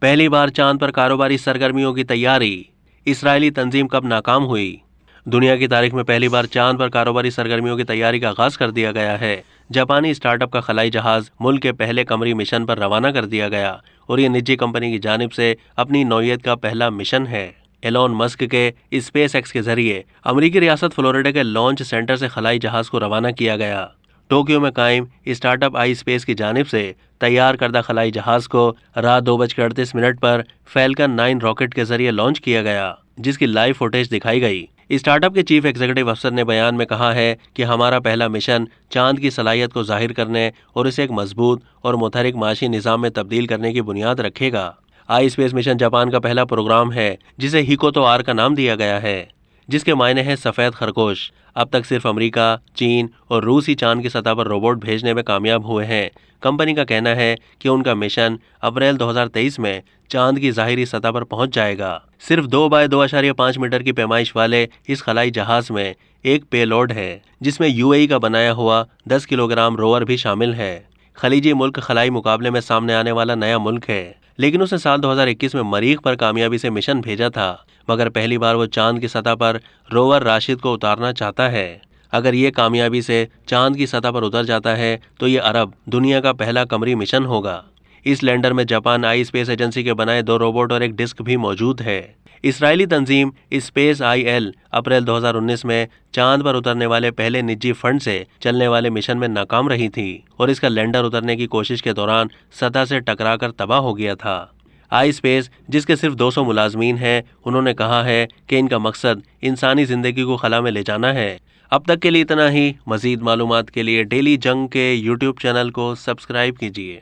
पहली बार चांद पर कारोबारी सरगर्मियों की तैयारी, इजरायली तंजीम कब नाकाम हुई। दुनिया की तारीख में पहली बार चांद पर कारोबारी सरगर्मियों की तैयारी का आगाज कर दिया गया है। जापानी स्टार्टअप का खलाई जहाज मुल्क के पहले कमरी मिशन पर रवाना कर दिया गया और ये निजी कंपनी की जानिब से अपनी नौयत का पहला मिशन है। एलोन मस्क के स्पेस एक्स के जरिए अमेरिकी रियासत फ्लोरिडा के लॉन्च सेंटर से खलाई जहाज को रवाना किया गया। टोक्यो में कायम स्टार्टअप आई स्पेस की जानिब से तैयार करदा खलाई जहाज को रात 2:38 पर फैल्कन 9 रॉकेट के जरिए लॉन्च किया गया, जिसकी लाइव फुटेज दिखाई गई। स्टार्टअप के चीफ एग्जीक्यूटिव अफसर ने बयान में कहा है कि हमारा पहला मिशन चांद की सलाहियत को जाहिर करने और इसे एक मजबूत और मुतहरिक माशी निज़ाम में तब्दील करने की बुनियाद रखेगा। आई स्पेस मिशन जापान का पहला प्रोग्राम है जिसे हिकोतो आर का नाम दिया गया है, जिसके मायने हैं सफेद खरगोश। अब तक सिर्फ अमेरिका, चीन और रूस ही चांद की सतह पर रोबोट भेजने में कामयाब हुए हैं। कंपनी का कहना है कि उनका मिशन अप्रैल 2023 में चांद की ज़ाहिरी सतह पर पहुंच जाएगा। सिर्फ 2 बाय 2.5 मीटर की पैमाइश वाले इस खलाई जहाज में एक पेलोड है, जिसमें यूएई का बनाया हुआ 10 किलोग्राम रोवर भी शामिल है। खलीजी मुल्क खलाई मुकाबले में सामने आने वाला नया मुल्क है, लेकिन उसने साल 2021 में मरीख पर कामयाबी से मिशन भेजा था, मगर पहली बार वो चांद की सतह पर रोवर राशिद को उतारना चाहता है। अगर ये कामयाबी से चांद की सतह पर उतर जाता है तो ये अरब दुनिया का पहला कमरी मिशन होगा। इस लैंडर में जापान आई स्पेस एजेंसी के बनाए 2 रोबोट और एक डिस्क भी मौजूद है। इजरायली तंजीम स्पेस IL अप्रैल 2019 में चांद पर उतरने वाले पहले निजी फंड से चलने वाले मिशन में नाकाम रही थी और इसका लैंडर उतरने की कोशिश के दौरान सतह से टकराकर तबाह हो गया था। आई स्पेस, जिसके सिर्फ 200 मुलाजमीन हैं, उन्होंने कहा है कि इनका मकसद इंसानी जिंदगी को खला में ले जाना है। अब तक के लिए इतना ही। मजीद मालूमात के लिए डेली जंग के YouTube चैनल को सब्सक्राइब कीजिए।